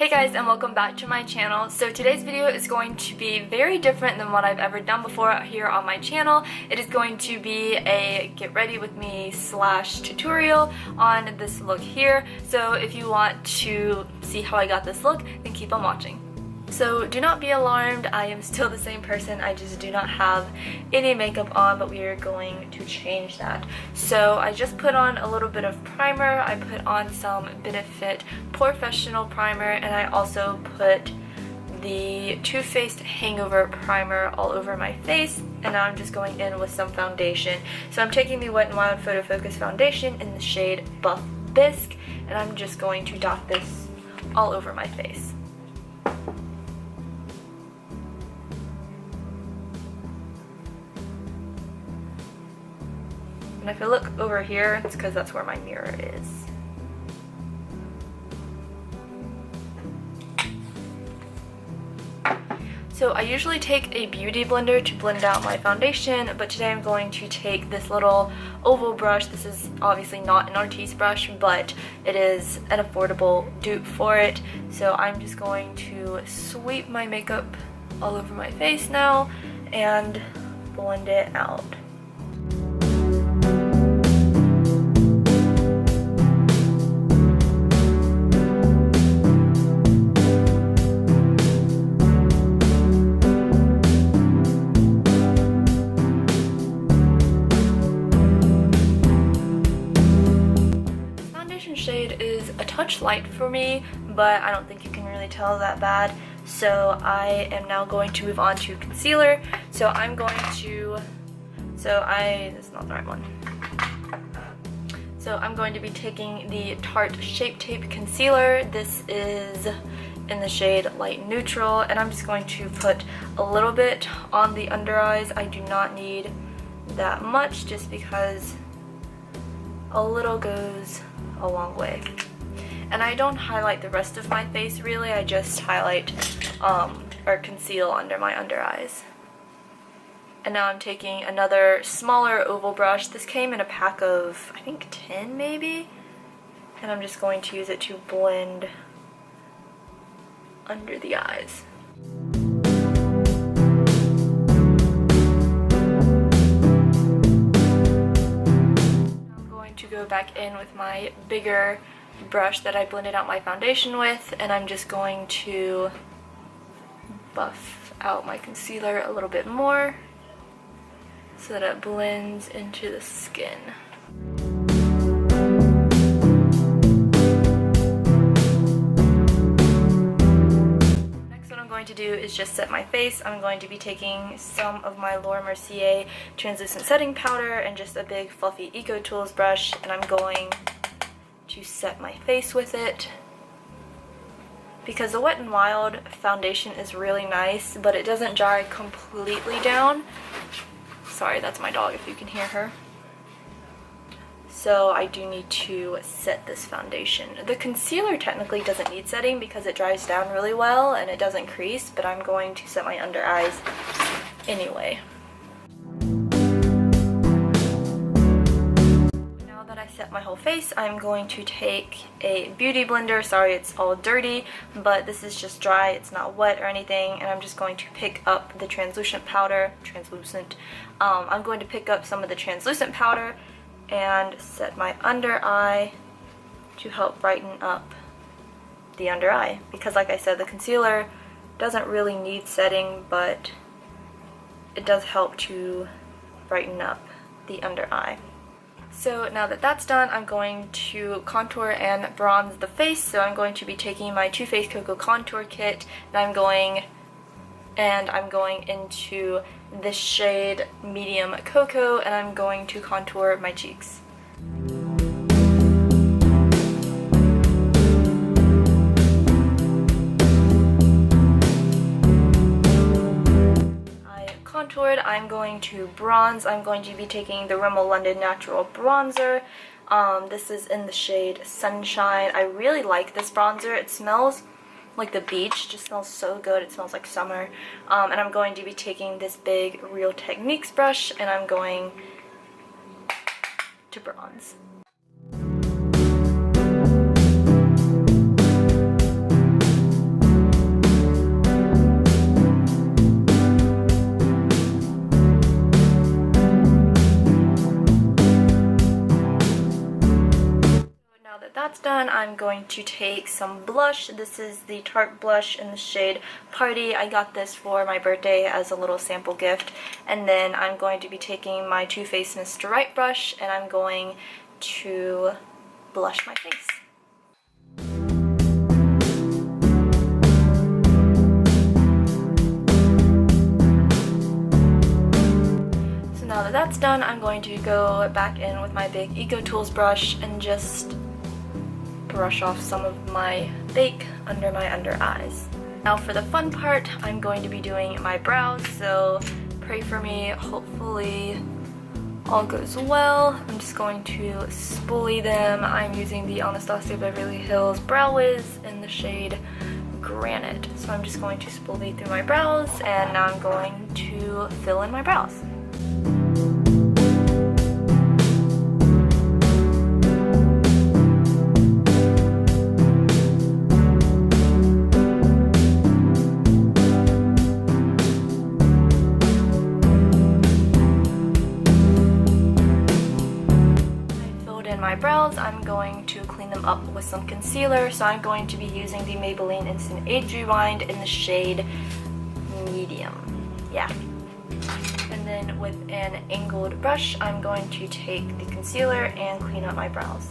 Hey guys, and welcome back to my channel. So today's video is going to be very different than what I've ever done before here on my channel. It is going to be a get ready with me / tutorial on this look here. So if you want to see how I got this look, then keep on watching. So do not be alarmed, I am still the same person, I just do not have any makeup on, but we are going to change that. So I just put on a little bit of primer, I put on some Benefit Professional primer, and I also put the Too Faced Hangover primer all over my face, and now I'm just going in with some foundation. So I'm taking the Wet n Wild Photo Focus foundation in the shade Buff Bisque, and I'm just going to dot this all over my face. And if I look over here, it's because that's where my mirror is. So I usually take a beauty blender to blend out my foundation, but today I'm going to take this little oval brush. This is obviously not an Artiste brush, but it is an affordable dupe for it. So I'm just going to sweep my makeup all over my face now and blend it out. Shade is a touch light for me, but I don't think you can really tell that bad. So I am now going to move on to concealer. So I'm going to, this is not the right one. So I'm going to be taking the Tarte Shape Tape Concealer. This is in the shade Light Neutral, and I'm just going to put a little bit on the under eyes. I do not need that much, just because a little goes a long way. And I don't highlight the rest of my face really, I just highlight or conceal under my under eyes. And now I'm taking another smaller oval brush. This came in a pack of, I think 10 maybe, and I'm just going to use it to blend under the eyes. To go back in with my bigger brush that I blended out my foundation with, and I'm just going to buff out my concealer a little bit more so that it blends into the skin. Next, what I'm going to do is just set my face. I'm going to be taking some of my Laura Mercier translucent setting powder and just a big fluffy Eco Tools brush, and I'm going to set my face with it. Because the Wet n Wild foundation is really nice, but it doesn't dry completely down. Sorry, that's my dog if you can hear her. So I do need to set this foundation. The concealer technically doesn't need setting because it dries down really well and it doesn't crease, but I'm going to set my under eyes anyway. Now that I set my whole face, I'm going to take a beauty blender. Sorry, it's all dirty, but this is just dry, it's not wet or anything, and I'm just going to pick up the translucent powder. I'm going to pick up some of the translucent powder and set my under eye to help brighten up the under eye, because like I said, the concealer doesn't really need setting, but it does help to brighten up the under eye. So now that that's done, I'm going to contour and bronze the face. So I'm going to be taking my Too Faced Cocoa Contour Kit, and I'm going into this shade Medium Cocoa, and I'm going to contour my cheeks. Contoured, I'm going to bronze. I'm going to be taking the Rimmel London Natural Bronzer. This is in the shade Sunshine. I really like this bronzer. It smells like the beach, just smells so good. It smells like summer. And I'm going to be taking this big Real Techniques brush, and I'm going to bronze. I'm going to take some blush. This is the Tarte blush in the shade Party. I got this for my birthday as a little sample gift. And then I'm going to be taking my Too Faced Mr. Right brush, and I'm going to blush my face. Now that that's done, I'm going to go back in with my big Eco Tools brush and just brush off some of my bake under my under eyes. Now for the fun part, I'm going to be doing my brows, so pray for me. Hopefully all goes well. I'm just going to spoolie them. I'm using the Anastasia Beverly Hills Brow Wiz in the shade Granite. So I'm just going to spoolie through my brows, and now I'm going to fill in my brows. My brows, I'm going to clean them up with some concealer, so I'm going to be using the Maybelline Instant Age Rewind in the shade Medium. Yeah. And then with an angled brush, I'm going to take the concealer and clean up my brows.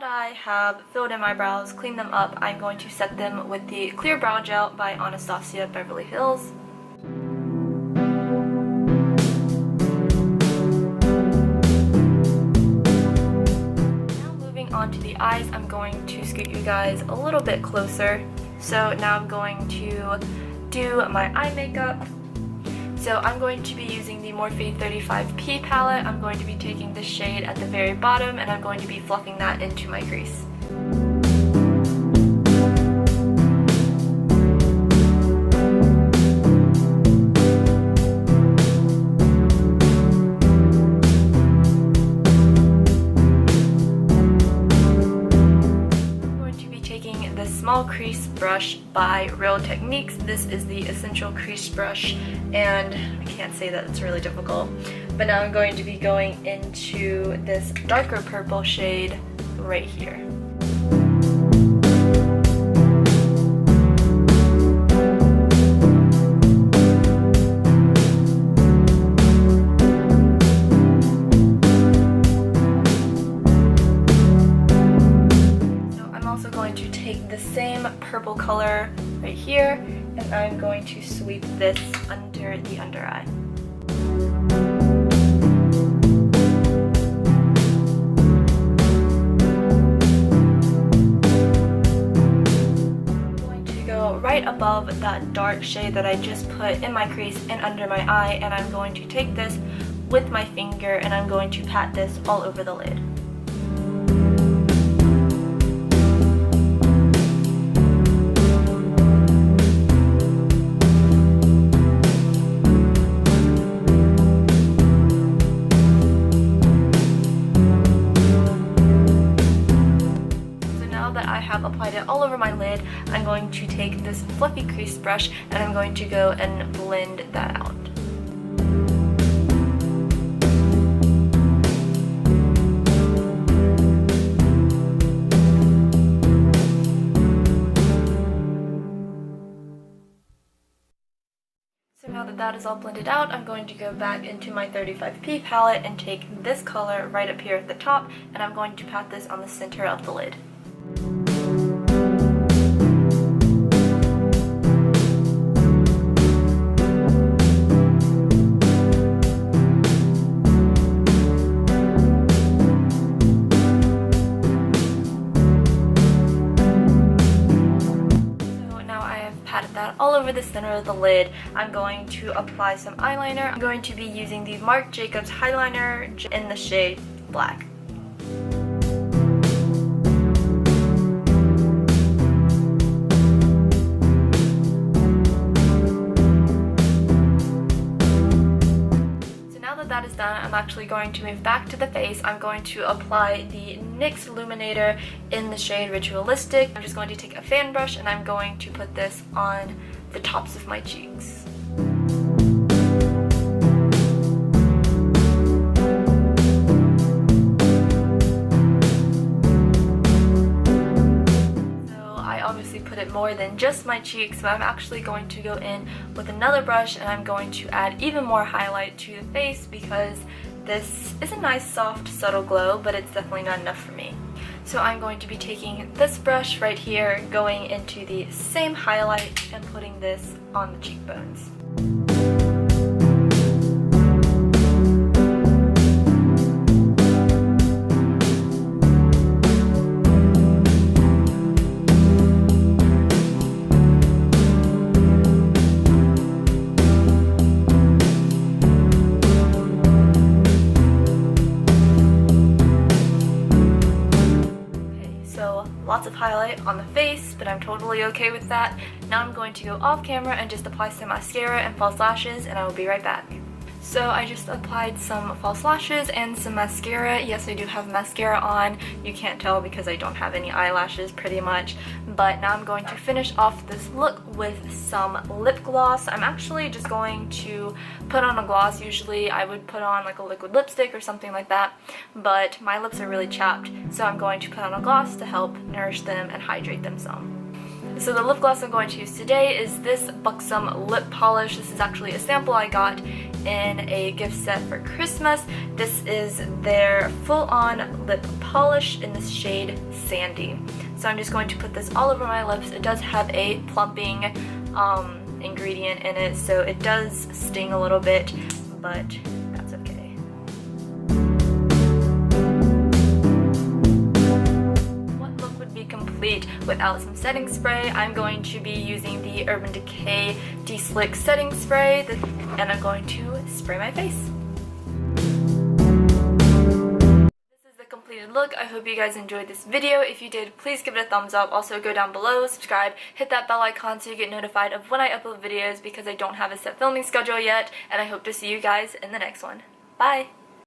I have filled in my brows, cleaned them up, I'm going to set them with the Clear Brow Gel by Anastasia Beverly Hills. Now moving on to the eyes, I'm going to scoot you guys a little bit closer. So now I'm going to do my eye makeup. So I'm going to be using the Morphe 35P palette. I'm going to be taking the shade at the very bottom, and I'm going to be fluffing that into my crease. Small crease brush by Real Techniques. This is the Essential Crease Brush, and I can't say that it's really difficult. But now I'm going to be going into this darker purple shade right here. The same purple color right here, and I'm going to sweep this under the under eye. I'm going to go right above that dark shade that I just put in my crease and under my eye, and I'm going to take this with my finger and I'm going to pat this all over the lid. Applied it all over my lid, I'm going to take this fluffy crease brush and I'm going to go and blend that out. So now that that is all blended out, I'm going to go back into my 35P palette and take this color right up here at the top, and I'm going to pat this on the center of the lid. All over the center of the lid, I'm going to apply some eyeliner. I'm going to be using the Marc Jacobs Highliner in the shade Black. So now that that is done, I'm actually going to move back to the face. I'm going to apply the NYX Illuminator in the shade Ritualistic. I'm just going to take a fan brush and I'm going to put this on the tops of my cheeks. Put it more than just my cheeks, but I'm actually going to go in with another brush and I'm going to add even more highlight to the face because this is a nice soft subtle glow, but it's definitely not enough for me. So I'm going to be taking this brush right here, going into the same highlight and putting this on the cheekbones. Lots of highlight on the face, but I'm totally okay with that. Now I'm going to go off camera and just apply some mascara and false lashes, and I will be right back. So I just applied some false lashes and some mascara. Yes, I do have mascara on. You can't tell because I don't have any eyelashes pretty much. But now I'm going to finish off this look with some lip gloss. I'm actually just going to put on a gloss. Usually I would put on like a liquid lipstick or something like that, but my lips are really chapped, so I'm going to put on a gloss to help nourish them and hydrate them some. So the lip gloss I'm going to use today is this Buxom lip polish. This is actually a sample I got in a gift set for Christmas. This is their full-on lip polish in this shade Sandy. So I'm just going to put this all over my lips. It does have a plumping ingredient in it, so it does sting a little bit, but that's okay. Complete without some setting spray. I'm going to be using the Urban Decay De-Slick setting spray, and I'm going to spray my face. This is the completed look. I hope you guys enjoyed this video. If you did, please give it a thumbs up. Also go down below, subscribe, hit that bell icon so you get notified of when I upload videos, because I don't have a set filming schedule yet, and I hope to see you guys in the next one. Bye!